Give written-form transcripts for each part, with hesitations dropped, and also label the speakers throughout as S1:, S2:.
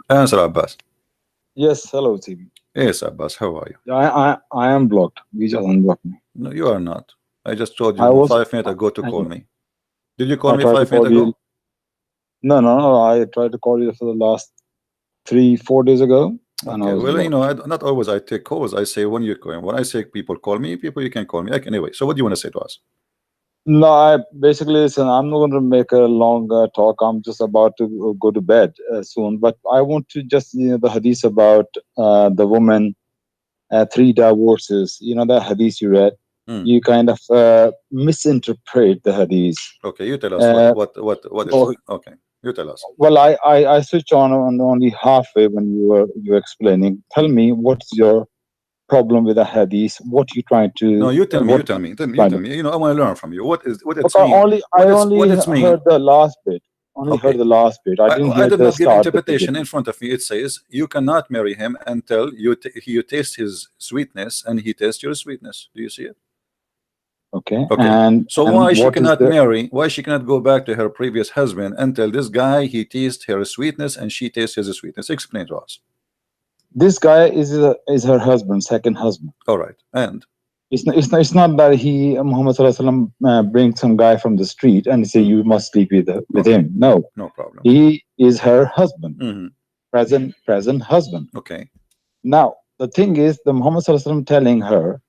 S1: Answer, Abbas.
S2: Yes, hello, TV.
S1: Yes, Abbas, how are you?
S2: I am blocked. You just unblocked me.
S1: No, you are not. I just told
S2: I
S1: you
S2: was
S1: 5 minutes ago to call me. Did you call
S2: I
S1: me
S2: tried to
S1: 5 minutes
S2: call you.
S1: ago?
S2: No. I tried to call you for the last 3-4 days ago, and I
S1: Okay,
S2: was
S1: well, you know,
S2: blocked.
S1: not always I take calls. I say when you call. When I say people call me, people you can call me. Okay, anyway, so what do you want to say to us?
S2: No, I basically listen. I'm not going to make a long talk. I'm just about to go to bed soon. But I want to just the hadith about the woman, 3 divorces. You know that hadith you read. You kind of misinterpret the hadith.
S1: Okay, you tell us
S2: Uh,
S1: what is
S2: so,
S1: okay. You tell us.
S2: well, I switched on only halfway when you were explaining. Tell me what's your problem with the hadith? What you trying
S1: No,
S2: to
S1: you tell me. You
S2: what
S1: tell me. You
S2: trying
S1: tell
S2: to?
S1: me. You know, I want to learn from you. What
S2: Look,
S1: it's mean?
S2: I
S1: What
S2: only
S1: it's mean?
S2: heard the last bit. Only heard
S1: Okay.
S2: the last bit. I didn't
S1: I
S2: hear
S1: did
S2: the
S1: not give
S2: start, the
S1: interpretation in
S2: beginning.
S1: front of me. It says you cannot marry him until you taste his sweetness and he tastes your sweetness. Do you see it?
S2: Okay,
S1: Okay.
S2: and
S1: So why she
S2: what is
S1: cannot
S2: the
S1: marry? Why she cannot go back to her previous husband until this guy he tastes her sweetness and she tastes his sweetness? Explain to us.
S2: this guy is her husband, second husband.
S1: All right. And
S2: It's not that he Muhammad Sallallahu Alaihi Wasallam brings some guy from the street and say you must sleep with
S1: okay.
S2: him. No,
S1: No problem.
S2: he is her husband,
S1: Mm-hmm.
S2: present husband.
S1: Okay.
S2: Now the thing is, the Muhammad Sallallahu Alaihi Wasallam telling her,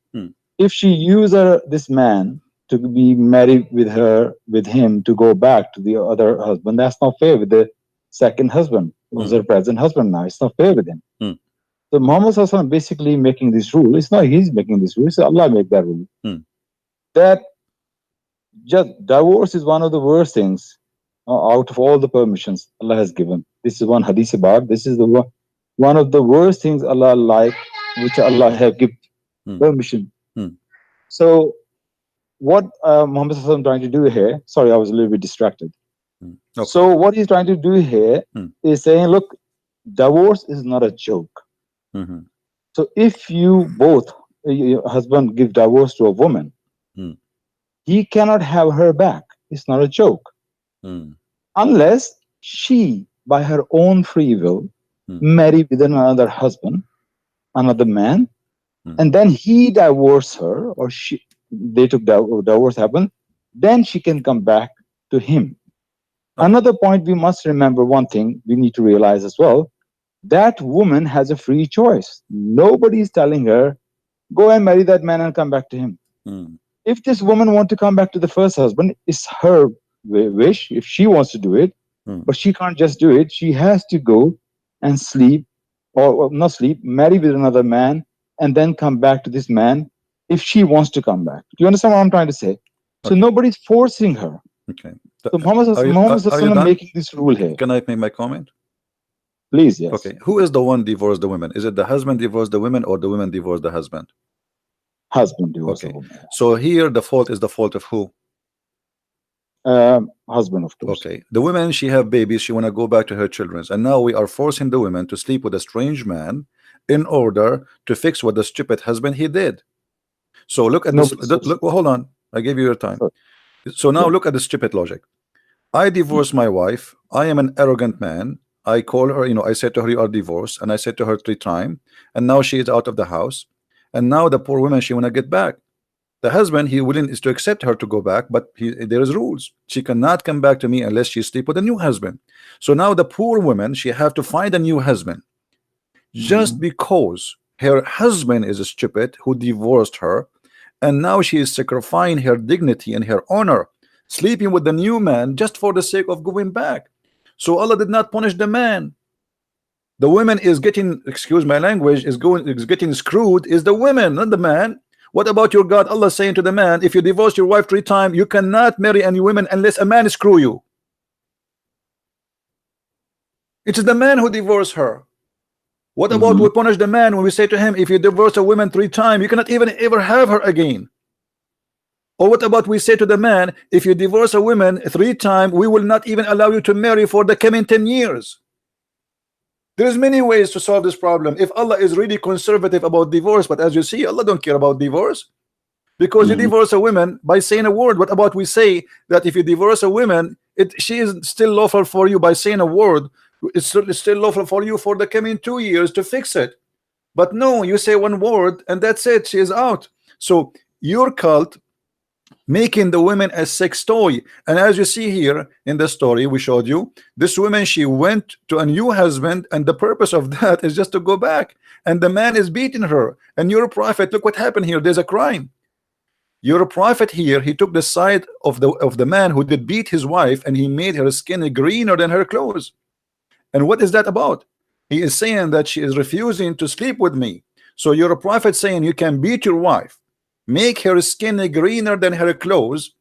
S2: if she use this man to be married with him to go back to the other husband, that's not fair with the second husband, who's her present husband now. It's not fair with him. So Muhammad Sallallahu Alaihi Wasallam basically making this rule. It's not he's making this rule. It's Allah make that rule. That just divorce is one of the worst things out of all the permissions Allah has given. This is one hadith about. This is the one of the worst things Allah like, which Allah have given permission. So what Muhammad Sallallahu Alaihi Wasallam trying to do here? Sorry, I was a little bit distracted. Okay. So what he's trying to do here is saying, look, divorce is not a joke. So if you both, your husband give divorce to a woman, he cannot have her back. It's not a joke. Unless she, by her own free will, marry with another husband, another man, and then he divorced her, or they took divorce happen, then she can come back to him. Another point we must remember, one thing we need to realize as well, that woman has a free choice. Nobody is telling her, go and marry that man and come back to him. If this woman wants to come back to the first husband, it's her wish, if she wants to do it, but she can't just do it. She has to go and sleep, or not sleep, marry with another man, and then come back to this man if she wants to come back. Do you understand what I'm trying to say? So nobody's forcing her.
S1: Okay.
S2: So Muhammad Sallallahu making this rule here.
S1: Can I make my comment?
S2: Please, yes.
S1: Okay. Who is the one divorced the women? Is it the husband divorced the women or the women divorced the husband?
S2: Husband divorced the woman.
S1: So here the fault is the fault of who?
S2: Husband, of course.
S1: Okay. The women, she have babies, she want to go back to her children, and now we are forcing the women to sleep with a strange man in order to fix what the stupid husband he did. So look at this. Look, well, hold on. I gave you your time. So now look at the stupid logic. I divorced my wife. I am an arrogant man. I call her, you know, I said to her, you are divorced, and I said to her 3 times, and now she is out of the house, and now the poor woman, she want to get back. The husband, he willing is to accept her to go back, but there is rules. She cannot come back to me unless she sleep with a new husband. So now the poor woman, she have to find a new husband just because her husband is a stupid who divorced her, and now she is sacrificing her dignity and her honor, sleeping with the new man just for the sake of going back. So Allah did not punish the man. The woman is getting, excuse my language, is getting screwed is the women, not the man. What about your God? Allah saying to the man, if you divorce your wife 3 times, you cannot marry any women unless a man screw you. It is the man who divorced her. What about we punish the man when we say to him, if you divorce a woman 3 times, you cannot even ever have her again? Or what about we say to the man, if you divorce a woman 3 times, we will not even allow you to marry for the coming 10 years. There's many ways to solve this problem. If Allah is really conservative about divorce, but as you see, Allah don't care about divorce, because you divorce a woman by saying a word. What about we say that if you divorce a woman, she is still lawful for you by saying a word, It's still lawful for you for the coming 2 years to fix it. But no, you say one word and that's it, she is out. So your cult making the women a sex toy. And as you see here in the story we showed you, this woman, she went to a new husband, and the purpose of that is just to go back, and the man is beating her. And your prophet, look what happened here, there's a crime. Your prophet here, he took the side of the man who did beat his wife, and he made her skin greener than her clothes. And what is that about? He is saying that she is refusing to sleep with me. So you're a prophet saying you can beat your wife, make her skin greener than her clothes,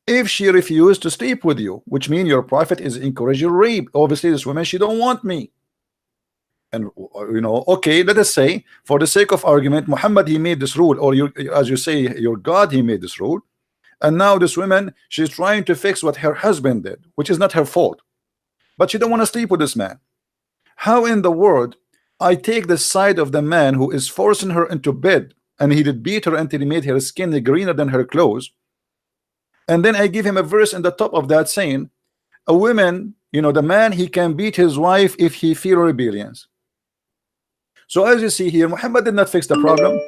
S1: if she refused to sleep with you, which means your prophet is encouraging rape. Obviously this woman, she don't want me. And you know, okay, let us say for the sake of argument, Muhammad, he made this rule, or you, as you say, your God, he made this rule, and now this woman, she's trying to fix what her husband did, which is not her fault, but she don't want to sleep with this man. How in the world I take the side of the man who is forcing her into bed, and he did beat her until he made her skin greener than her clothes, and then I give him a verse in the top of that saying a woman, you know, the man, he can beat his wife if he feel rebellions. So as you see here, Muhammad did not fix the problem,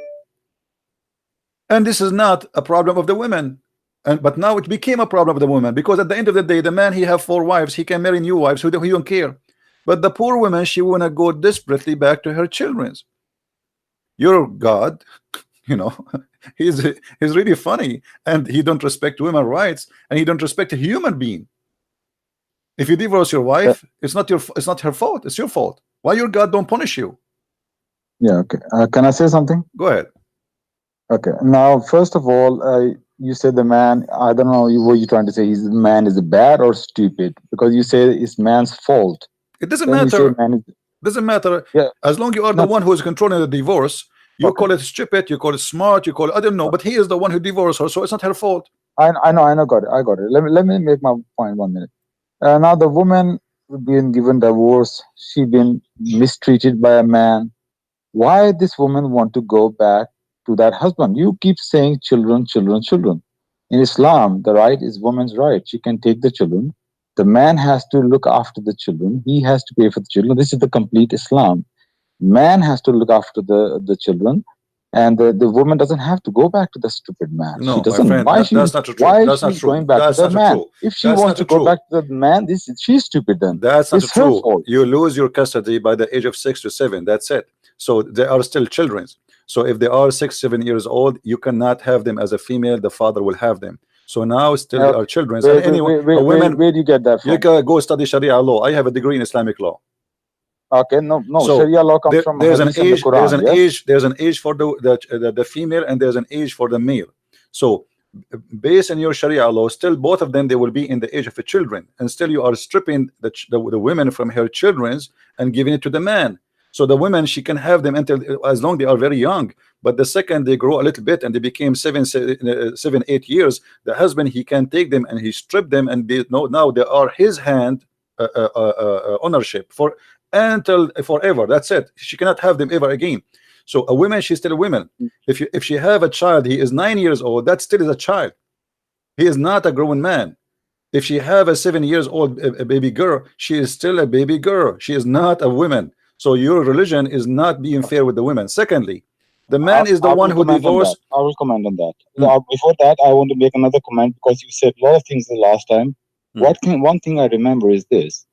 S1: and this is not a problem of the women, but now it became a problem of the woman, because at the end of the day, the man, he have 4 wives, he can marry new wives, who don't care. But the poor woman, she wanna go desperately back to her children's. Your God, you know, he's really funny, and he don't respect women's rights, and he don't respect a human being. If you divorce your wife, it's not her fault, it's your fault. Why your God don't punish you?
S2: Yeah, okay. Can I say something?
S1: Go ahead.
S2: Okay. Now, first of all, you said the man, I don't know what you're trying to say. The man is bad or stupid, because you say it's man's fault.
S1: It doesn't matter. Doesn't matter.
S2: Yeah.
S1: As long as you are the one who is controlling the divorce, you call it stupid, you call it smart, you call it, I don't know, but he is the one who divorced her, so it's not her fault.
S2: I know, got it. I got it. Let me make my point 1 minute. Now the woman being given divorce, she been mistreated by a man. Why this woman want to go back to that husband? You keep saying children, children, children. In Islam, the right is woman's right. She can take the children. The man has to look after the children. He has to pay for the children. This is the complete Islam. Man has to look after the children, and the woman doesn't have to go back to the stupid man.
S1: No,
S2: she doesn't.
S1: my friend, that's not true.
S2: Why
S1: that's
S2: is she going back to the man? If she wants to go back to the man, she's stupid then.
S1: That's not
S2: it's her
S1: true.
S2: fault.
S1: You lose your custody by the age of 6 to 7. That's it. So they are still children. So if they are 6, 7 years old, you cannot have them as a female. The father will have them. So now still they are children.
S2: Where do you get that from?
S1: You can go study Sharia law. I have a degree in Islamic law.
S2: Okay, no, so Sharia law comes from
S1: there's an age.
S2: Quran,
S1: there's an age for the female, and there's an age for the male. So based on your Sharia law, still both of them, they will be in the age of the children, and still you are stripping the women from her children's and giving it to the man. So the women, she can have them until as long they are very young, but the second they grow a little bit and they became 7, 8 years, the husband, he can take them and he strip them, and now they are his hand ownership for until forever. That's it. She cannot have them ever again. So a woman, she's still a woman. If she have a child, he is 9 years old, that still is a child. He is not a grown man. If she have a 7 years old a baby girl, she is still a baby girl. She is not a woman. So your religion is not being fair with the women. Secondly, the man is the one who divorced.
S2: I will comment on that. Before that, I want to make another comment, because you said a lot of things the last time. One thing I remember is this: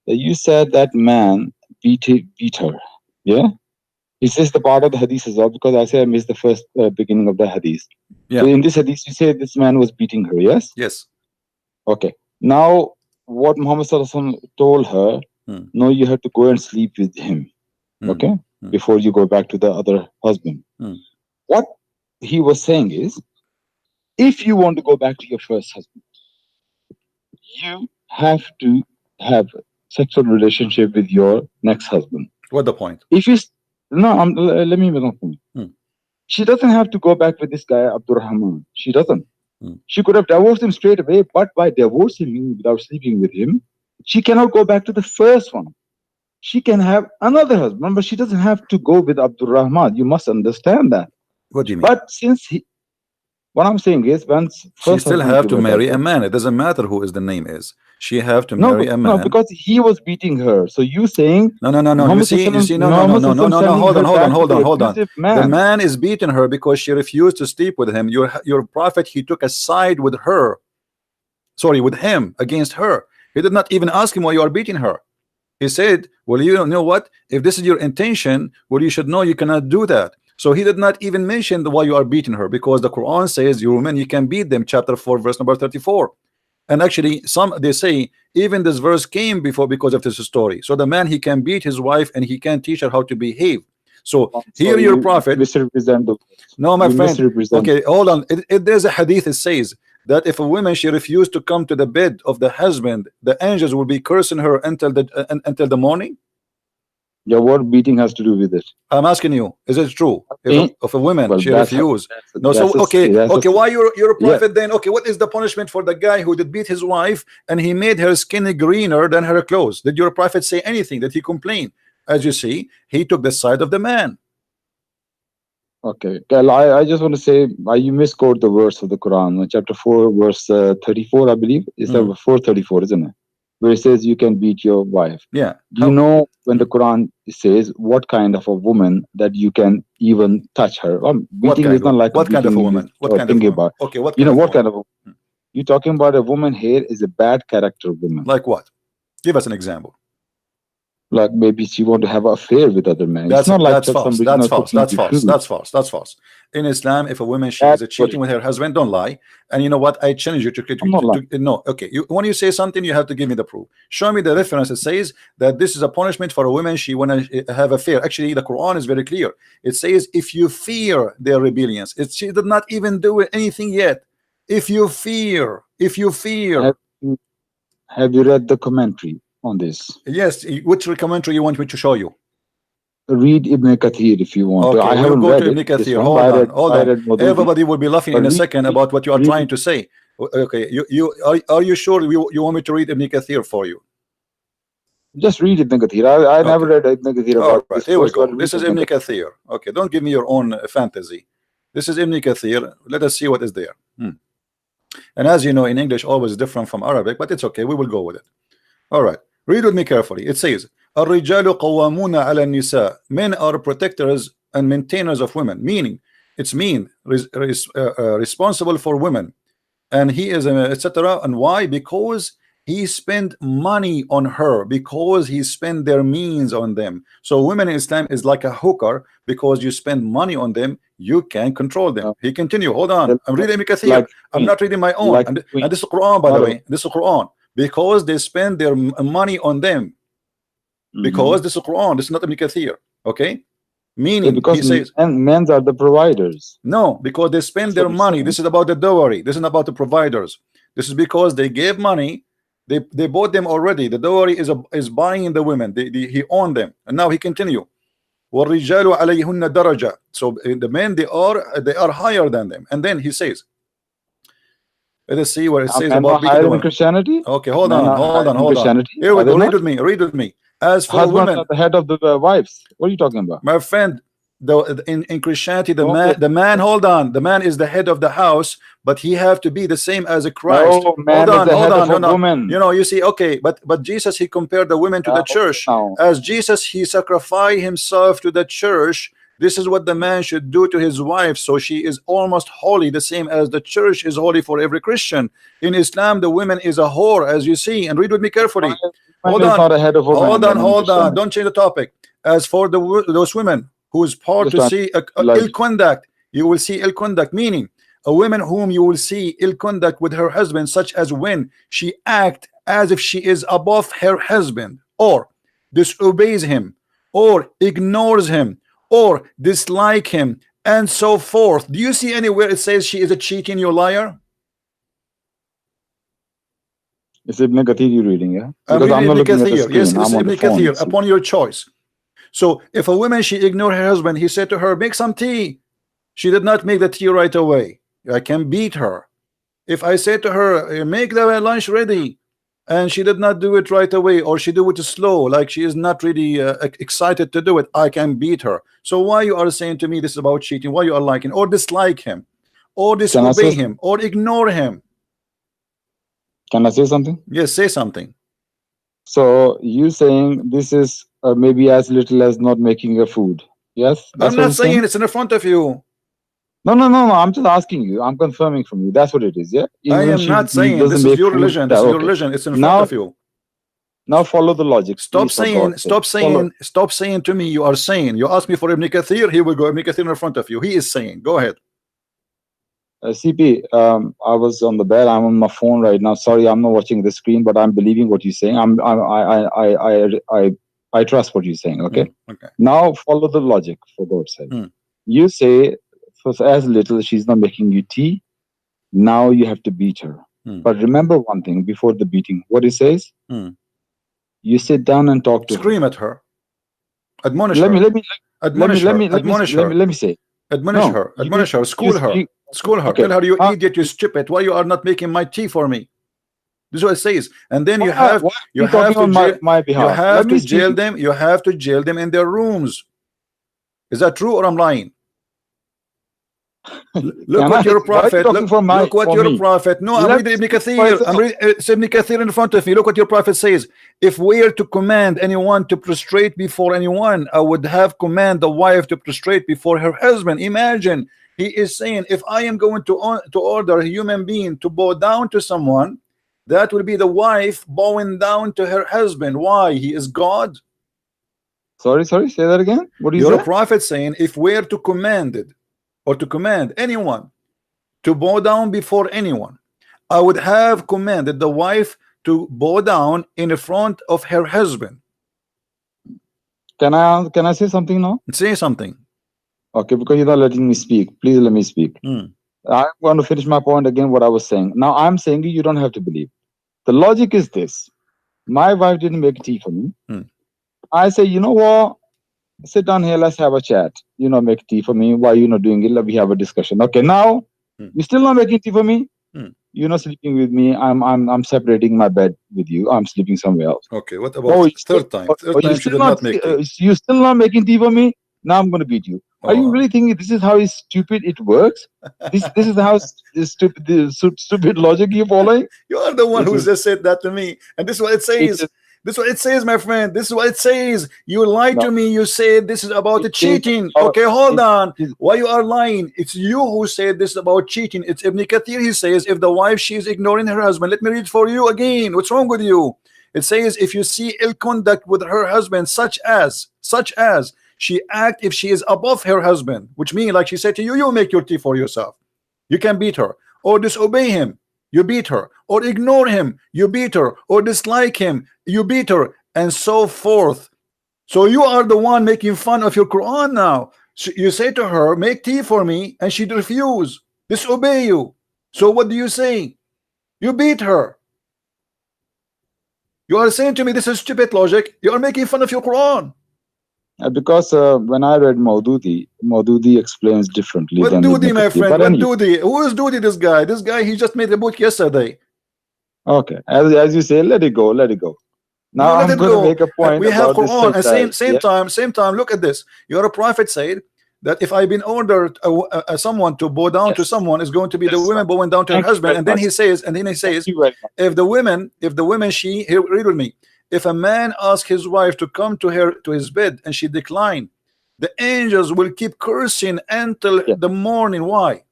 S2: that you said that man beat her. Yeah. Is this the part of the hadith as well? Because I said I missed the first beginning of the hadith. Yeah. So in this hadith, you say this man was beating her. Yes.
S1: Yes.
S2: Okay. Now, what Muhammad Sallallahu Alaihi Wasallam told her. No, you have to go and sleep with him, okay, before you go back to the other husband. What he was saying is, if you want to go back to your first husband, you have to have sexual relationship with your next husband.
S1: What the point?
S2: If you let me make a point. She doesn't have to go back with this guy Abdurrahman. She doesn't. She could have divorced him straight away, but by divorcing him without sleeping with him, she cannot go back to the first one. She can have another husband, but she doesn't have to go with Abdul Rahman. You must understand that.
S1: What do you mean?
S2: But since what I'm saying is,
S1: she still have to marry a man. It doesn't matter who is the name is. She have to
S2: No,
S1: marry a
S2: no,
S1: man.
S2: because he was beating her. So you saying
S1: No. You
S2: Muhammad
S1: see,
S2: Sallallahu
S1: no.
S2: Muhammad
S1: Hold on.
S2: Sallallahu sending her back to the
S1: Hold on.
S2: abusive
S1: The
S2: man.
S1: man is beating her because she refused to sleep with him. Your prophet, he took a side with her. Sorry, with him against her. He did not even ask him why you are beating her. He said, well, you know what? If this is your intention, well, you should know you cannot do that. So he did not even mention why you are beating her, because the Quran says, you women, you can beat them, chapter 4, verse number 34. And actually, some they say even this verse came before because of this story. So the man, he can beat his wife and he can teach her how to behave. So here your prophet
S2: misrepresent the words.
S1: No, my
S2: You
S1: friend.
S2: misrepresent.
S1: Okay, hold on. There's a hadith that says that if a woman she refused to come to the bed of the husband, the angels will be cursing her until the morning.
S2: Yeah, what beating has to do with it?
S1: I'm asking you, is it true? If a woman she refused, no, so okay, why you're a prophet then? Okay, what is the punishment for the guy who did beat his wife and he made her skin greener than her clothes? Did your prophet say anything? Did he complain? As you see, he took the side of the man.
S2: Okay, Gal, I just want to say you misquote the verse of the Quran, chapter 4, verse 34, I believe. It's 434, isn't it? Where it says you can beat your wife.
S1: Yeah.
S2: Do you know when the Quran says what kind of a woman that you can even touch her? Beating is not like
S1: what kind of a woman? What kind of a woman? Okay, what kind
S2: you know
S1: of
S2: what kind of a woman? You're talking about a woman here is a bad character woman.
S1: Like what? Give us an example.
S2: Like maybe she want to have an affair with other men.
S1: That's
S2: it's not
S1: that's
S2: like
S1: false. That's false. That's false. That's false. That's false. In Islam, if a woman she is cheating with her husband, don't lie. And you know what? I challenge you to no. Okay, when you say something, you have to give me the proof. Show me the reference that says that this is a punishment for a woman she wanna have affair. Actually, the Quran is very clear. It says if you fear their rebellions, she did not even do anything yet. If you fear.
S2: Have you read the commentary on this?
S1: Yes. Which commentary you want me to show you?
S2: Read Ibn Kathir if you want
S1: to. I haven't read Ibn Kathir. Hold on. Everybody will be laughing in a second about what you are trying to say. Okay, are you sure you want me to read Ibn Kathir for you?
S2: Just read Ibn Kathir. I never read Ibn Kathir about this.
S1: Here we go. This is Ibn Kathir. Okay, don't give me your own fantasy. This is Ibn Kathir. Let us see what is there. And as you know, in English always different from Arabic, but it's okay. We will go with it. All right. Read with me carefully. It says, الرجال قوامون على النساء. Men are protectors and maintainers of women. Meaning, it's responsible for women. And he is etc. And why? Because he spent money on her, because he spent their means on them. So women in Islam is like a hooker, because you spend money on them, you can control them. He continue. Hold on. I'm reading Ibn Kathir. I'm not reading my own. And this is Quran, by the way. This is Quran. Because they spend their money on them. Because this is Quran. This is not Ibn Kathir. Okay? Meaning,
S2: because he says, men are the providers.
S1: No, because they spend their money. This is about the dowry. This is about the providers. This is because they gave money. They bought them already. The dowry is buying the women. He owned them. And now he continue. وَالرِّجَالُ عَلَيْهُنَّ دَرَجَةً. So the men, they are higher than them. And then he says, let us see where it says about
S2: higher than Christianity.
S1: Okay, hold on. Here we go. Read with me. As for women,
S2: at the head of the wives. What are you talking about,
S1: my friend? In Christianity, the man, hold on, the man is the head of the house, but he have to be the same as a Christ.
S2: No, man hold on.
S1: You know, you see, okay, but Jesus, he compared the women to the church. As Jesus, he sacrificed himself to the church. This is what the man should do to his wife, so she is almost holy, the same as the church is holy for every Christian. In Islam, the woman is a whore, as you see. And read with me carefully. Hold on. Don't change the topic. As for those women who is part to see ill conduct, you will see ill conduct, meaning a woman whom you will see ill conduct with her husband, such as when she act as if she is above her husband, or disobeys him, or ignores him, or dislike him, and so forth. Do you see anywhere it says she is a cheating, you liar?
S2: It's Ibn Kathir you're reading, yeah?
S1: I'm reading Ibn Kathir. Yes, it's Ibn Kathir, upon your choice. So if a woman, she ignored her husband, he said to her, make some tea. She did not make the tea right away. I can beat her. If I said to her, make the lunch ready, and she did not do it right away, or she do it slow, like she is not really excited to do it, I can beat her. So why you are saying to me this is about cheating? Why you are liking or dislike him, or disobey him, or ignore him?
S2: Can I say something?
S1: Yes, say something.
S2: So you saying this is maybe as little as not making your food? Yes, that's
S1: I'm
S2: what
S1: not
S2: you're saying.
S1: saying it's in front of you.
S2: No. I'm just asking you. I'm confirming from you. That's what it is. Yeah.
S1: I
S2: Even
S1: am
S2: she
S1: not saying
S2: doesn't
S1: this is
S2: make
S1: your
S2: food.
S1: religion. This is your
S2: Okay.
S1: religion. It's in front of you.
S2: Now follow the logic.
S1: Stop
S2: Please, for
S1: saying,
S2: God's sake.
S1: stop saying to me, you are saying. You ask me for Ibn Kathir, here we go, Ibn Kathir in front of you. He is saying. Go ahead.
S2: CP, I was on the bed. I'm on my phone right now. Sorry, I'm not watching the screen, but I'm believing what you're saying. I trust what you're saying. Okay.
S1: Okay.
S2: Now follow the logic, for God's sake. You say, for as little, she's not making you tea. Now you have to beat her. But remember one thing before the beating. What it says? You sit down and talk to her.
S1: Scream at her. Admonish
S2: Let
S1: her.
S2: me
S1: Admonish her. Admonish her.
S2: Let me say.
S1: Admonish her. Admonish her. School her. School her.
S2: Okay.
S1: Tell her, you idiot, you stupid. Why you are not making my tea for me? This is what it says. And then you have to jail,
S2: my behalf.
S1: You have to jail them. You have to jail them in their rooms. Is that true or I'm lying? Look what your prophet. Look what your prophet. No, I'm reading Ibn Kathir. I'm reading Ibn Kathir in front of me. Look what your prophet says. If we are to command anyone to prostrate before anyone, I would have command the wife to prostrate before her husband. Imagine, he is saying, if I am going to order a human being to bow down to someone, that will be the wife bowing down to her husband. Why? He is God.
S2: Sorry, say that again. What is
S1: your prophet saying? If we are to command it, or to command anyone to bow down before anyone, I would have commanded the wife to bow down in front of her husband.
S2: Can I say something now?
S1: Say something.
S2: Okay, because you're not letting me speak. Please let me speak. I'm going to finish my point again, what I was saying. Now I'm saying you don't have to believe. The logic is this. My wife didn't make tea for me. I say, you know what? Sit down here, let's have a chat. You know, make tea for me. Why you not doing it? Let me have a discussion. Okay, now you're still not making tea for me. You're not sleeping with me. I'm separating my bed with you. I'm sleeping somewhere else.
S1: Okay, what about third time? Third time she did not make tea.
S2: You're still not making tea for me. Now I'm going to beat you. Are you really thinking this is how stupid it works? This is how stupid logic you're following?
S1: You are the one who just said that to me, and this is what it says. This is what it says, my friend. This is what it says. You lied to me. You said this is about the cheating. Okay, hold on. Why you are lying? It's you who said this is about cheating. It's Ibn Kathir. He says, if the wife, she is ignoring her husband. Let me read for you again. What's wrong with you? It says, if you see ill conduct with her husband, such as she act if she is above her husband, which means, like she said to you, you make your tea for yourself. You can beat her or disobey him. You beat her, or ignore him, you beat her, or dislike him, you beat her, and so forth. So you are the one making fun of your Quran now. So you say to her, make tea for me, and she refuse, disobey you. So what do you say? You beat her. You are saying to me this is stupid logic. You are making fun of your Quran.
S2: Because when I read Maududi explains differently.
S1: What Dudi, my friend? What Dudi? Who is Dudi? This guy? This guy, he just made a book yesterday.
S2: Okay, as you say, let it go. Now I'm going to make a point.
S1: We have Quran. And same time. Look at this. Your prophet said that if I've been ordered someone to bow down to someone, is going to be the woman bowing down to her husband. And then he says, if the women, she here, read with me. If a man asks his wife to come to his bed and she declined, the angels will keep cursing until the morning. Why?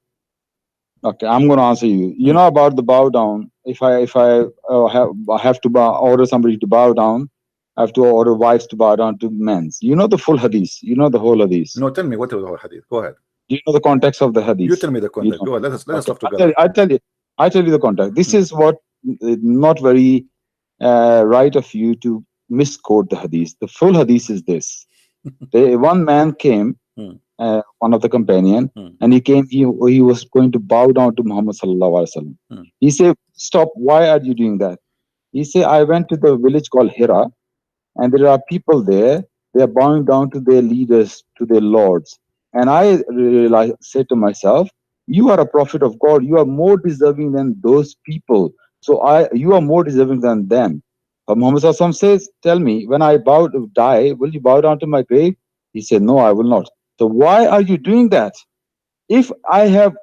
S2: Okay, I'm going to answer you. You know about the bow down. If I have to order somebody to bow down, I have to order wives to bow down to men. You know the full hadith. You know the whole hadith.
S1: No, tell me what is the whole hadith. Go ahead.
S2: Do you know the context of the hadith?
S1: You tell me the context. Go ahead. Let us talk together.
S2: I tell you the context. This is what not very right of you to misquote the hadith. The full hadith is this. One man came, one of the companion, and he came, he was going to bow down to Muhammad sallallahu alaihi wasallam. He said, stop, why are you doing that? He said, I went to the village called Hira, and there are people there, they are bowing down to their leaders, to their lords. And I said to myself, you are a prophet of God, you are more deserving than those people. So you are more deserving than them. But Muhammad sallallahu alaihi wasallam says, tell me, when I die, will you bow down to my grave? He said, no, I will not. So why are you doing that? If I have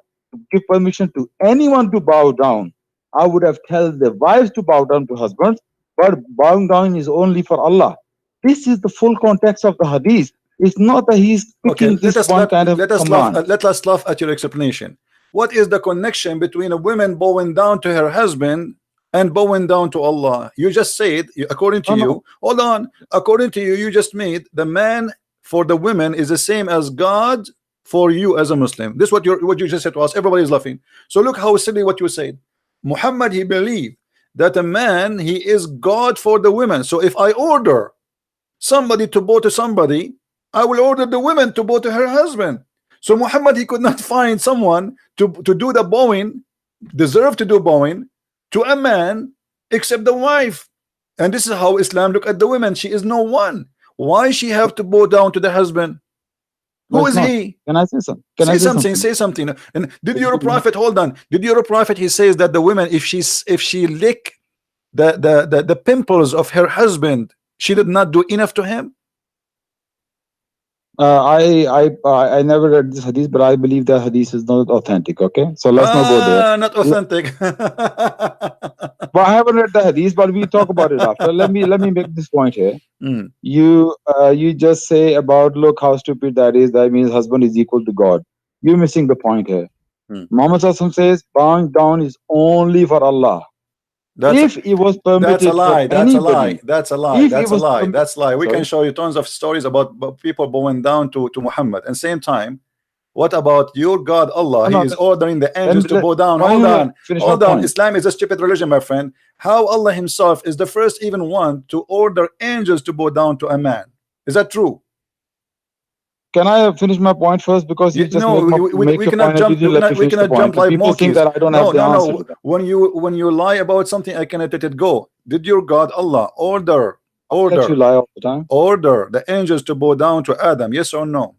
S2: give permission to anyone to bow down, I would have told the wives to bow down to husbands, but bowing down is only for Allah. This is the full context of the hadith. It's not that he's
S1: Okay,
S2: picking this one kind of command.
S1: let us laugh at your explanation. What is the connection between a woman bowing down to her husband and bowing down to Allah? You just said, according to you, hold on, according to you, you just made the man for the women is the same as God for you as a Muslim. This is what you just said to us. Everybody is laughing. So look how silly what you said. Muhammad, he believed that a man, he is God for the women. So if I order somebody to bow to somebody, I will order the woman to bow to her husband. So Muhammad, he could not find someone to do the bowing, deserve to do bowing to a man except the wife. And this is how Islam look at the women. She is no one. Why she have to bow down to the husband? Who is he?
S2: Can I say something?
S1: Say something. And did your prophet, hold on, did your prophet, he says that the woman, if she lick the pimples of her husband, she did not do enough to him?
S2: I never read this hadith, but I believe that hadith is not authentic. Okay, so let's not go there.
S1: Not authentic.
S2: But I haven't read the hadith, but we talk about it after. Let me make this point here. You just say about, look how stupid that is. That means husband is equal to God. You're missing the point here. Muhammad Sallallahu says bowing down is only for Allah. If it was permitted,
S1: that's a lie. That's a lie. That's a lie. That's a lie. That's a lie. We
S2: Sorry?
S1: can show you tons of stories about people bowing down to Muhammad. And same time, what about your God Allah? He is ordering the angels to bow down. Hold on. Islam is a stupid religion, my friend. How Allah Himself is the first even one to order angels to bow down to a man? Is that true?
S2: Can I finish my point first? Because you just
S1: we cannot jump. We cannot jump like
S2: people
S1: monkeys.
S2: think that I don't have the answer.
S1: No. When you lie about something, I cannot let it go. Did your God Allah order
S2: you lie all the time?
S1: Order the angels to bow down to Adam? Yes or no?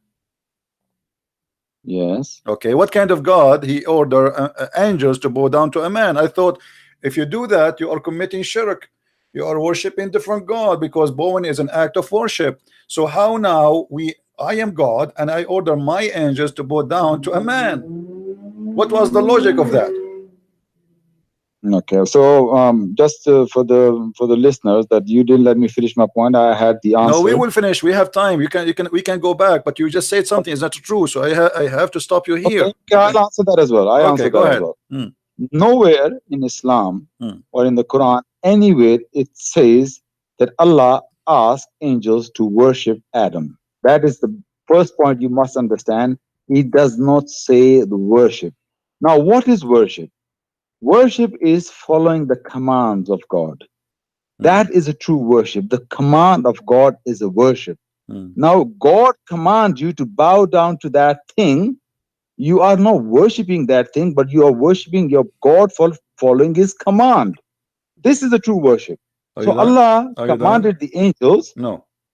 S2: Yes.
S1: Okay. What kind of God he order angels to bow down to a man? I thought if you do that, you are committing shirk. You are worshiping different God, because bowing is an act of worship. So how now I am God and I order my angels to bow down to a man? What was the logic of that?
S2: Okay, so just for the listeners, that you didn't let me finish my point. I had the answer.
S1: No, we will finish. We have time. We can go back, but you just said something is not true, so I have to stop you here.
S2: Okay, I'll answer that as well.
S1: Okay, go ahead.
S2: Nowhere in Islam or in the Quran, anywhere it says that Allah asked angels to worship Adam. That is the first point you must understand. It does not say the worship. Now, what is worship? Worship is following the commands of God. That is a true worship. The command of God is a worship. Now, God commands you to bow down to that thing. You are not worshiping that thing, but you are worshiping your God for following His command. This is the true worship. So Allah commanded the angels.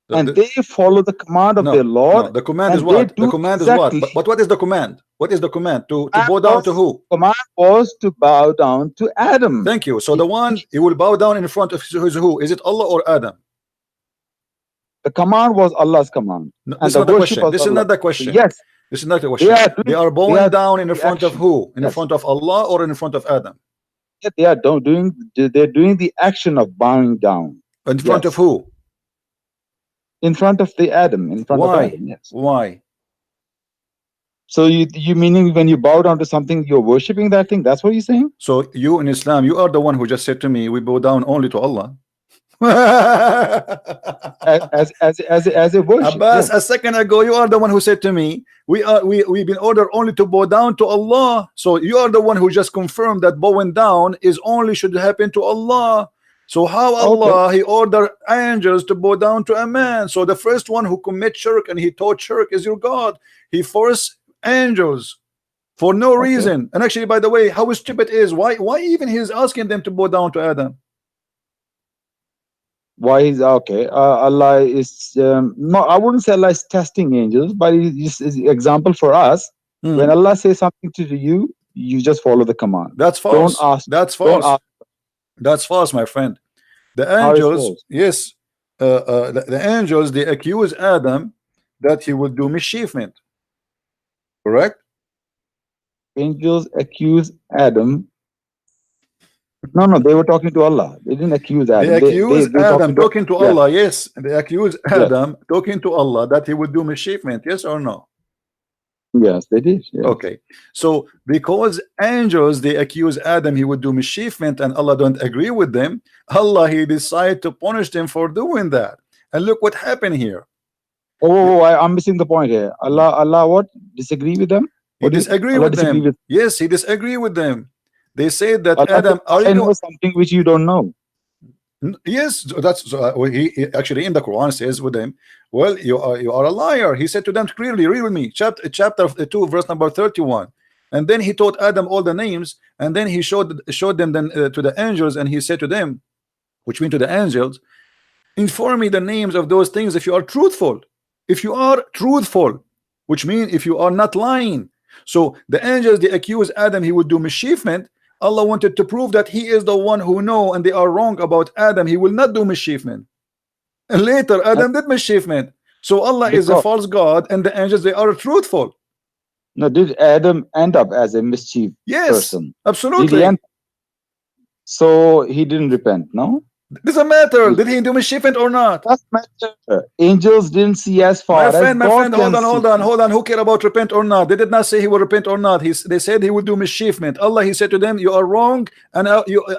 S2: And they follow the command of their Lord.
S1: No, the command is what? The command is what? But what is the command? What is the command? To bow down to who?
S2: The command was to bow down to Adam.
S1: Thank you. So the one he will bow down in front of who? Is it Allah or Adam?
S2: The command was Allah's command.
S1: No, this is not the question. This is not the question.
S2: Yes.
S1: This is not the question. They are bowing down in front of who? In front of Allah or in front of Adam?
S2: Yeah, they're doing the action of bowing down.
S1: In front of who?
S2: In front of the Adam. In front of Adam, yes.
S1: Why?
S2: So you meaning when you bow down to something, you're worshipping that thing? That's what you're saying?
S1: So you in Islam, you are the one who just said to me, we bow down only to Allah.
S2: as a worship.
S1: Abbas, a second ago, you are the one who said to me, we've been ordered only to bow down to Allah. So you are the one who just confirmed that bowing down is only should happen to Allah. So how Allah He ordered angels to bow down to a man? So the first one who commit shirk and he taught shirk is your God. He forced angels for no reason. And actually, by the way, how stupid is why even he's asking them to bow down to Adam?
S2: Why is Allah is no, I wouldn't say Allah is testing angels, but it's an example for us. When Allah says something to you, you just follow the command.
S1: That's false.
S2: Don't ask.
S1: That's false.
S2: Don't ask.
S1: That's false, my friend. The angels, yes, the angels, they accuse Adam that he will do mischievement. Correct?
S2: Angels accuse Adam No, no, they were talking to Allah. They didn't accuse
S1: They
S2: Adam.
S1: accuse
S2: They
S1: Adam talking to
S2: yes,
S1: Allah. Yes, they accuse
S2: yes,
S1: Adam talking to Allah that he would do mischievement. Yes or no?
S2: yes, they did. Yes.
S1: Okay, so because angels they accuse Adam he would do mischievement and Allah don't agree with them, Allah he decided to punish them for doing that. And look what happened here.
S2: I'm missing the point here. Allah, what? Disagree with them?
S1: He disagree
S2: Allah
S1: with
S2: disagree
S1: them.
S2: with
S1: Yes, he disagree with them. They said that
S2: Allah
S1: Adam, are
S2: I
S1: you
S2: know something which you don't know.
S1: Yes, that's he actually in the Quran says with them, well, you are a liar. He said to them clearly, read with me, chapter 2, verse number 31. And then he taught Adam all the names, and then he showed them then to the angels, and he said to them, which mean to the angels, inform me the names of those things if you are truthful. If you are truthful, which means if you are not lying. So the angels they accuse Adam he would do mischievement. Allah wanted to prove that he is the one who know and they are wrong about Adam. He will not do mischievement. And later Adam did mischievement. So Allah is a false God and the angels they are truthful.
S2: No, did Adam end up as a mischief person?
S1: Absolutely.
S2: So he didn't repent, no?
S1: Doesn't matter. Did he do mischievement or not?
S2: Doesn't matter. Angels didn't see as far as God.
S1: My friend, hold on. Who care about repent or not? They did not say he will repent or not. They said he would do mischievement. Allah, he said to them, you are wrong. And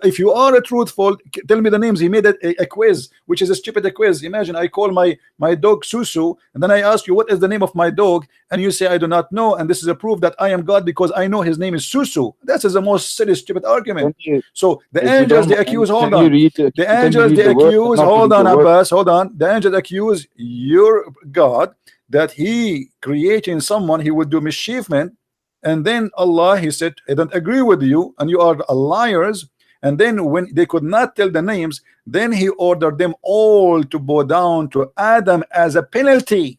S1: if you are a truthful, tell me the names. He made a quiz, which is a stupid quiz. Imagine I call my dog Susu, and then I ask you, what is the name of my dog? And you say, I do not know. And this is a proof that I am God because I know his name is Susu. That is the most silly, stupid argument. So the angels, they accuse, hold on. The angels, they accuse, hold on, Abbas, hold on. The angels accuse your God that he creating someone he would do mischievement, and then Allah he said I don't agree with you and you are liars. And then when they could not tell the names, then he ordered them all to bow down to Adam as a penalty.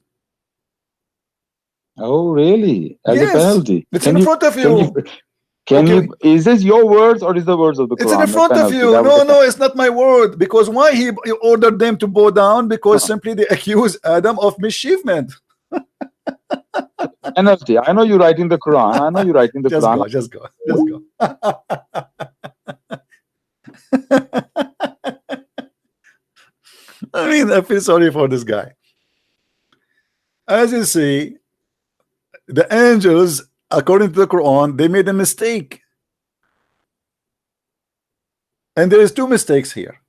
S2: Oh really? As a penalty?
S1: It's in front of you.
S2: Can you, is this your words or is the words of the Quran?
S1: It's in front of you. No, it's not my word. Because why he ordered them to bow down? Because simply they accuse Adam of mischievement.
S2: Penalty. I know you're writing the Quran. I know you're writing the Quran.
S1: Just go. I mean, I feel sorry for this guy. As you see, the angels, according to the Quran, they made a mistake. And there is two mistakes here.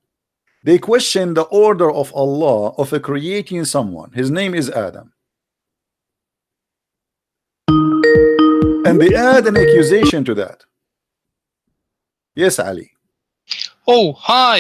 S1: They question the order of Allah of creating someone. His name is Adam. And they add an accusation to that. Yes, Ali.
S3: Oh, hi.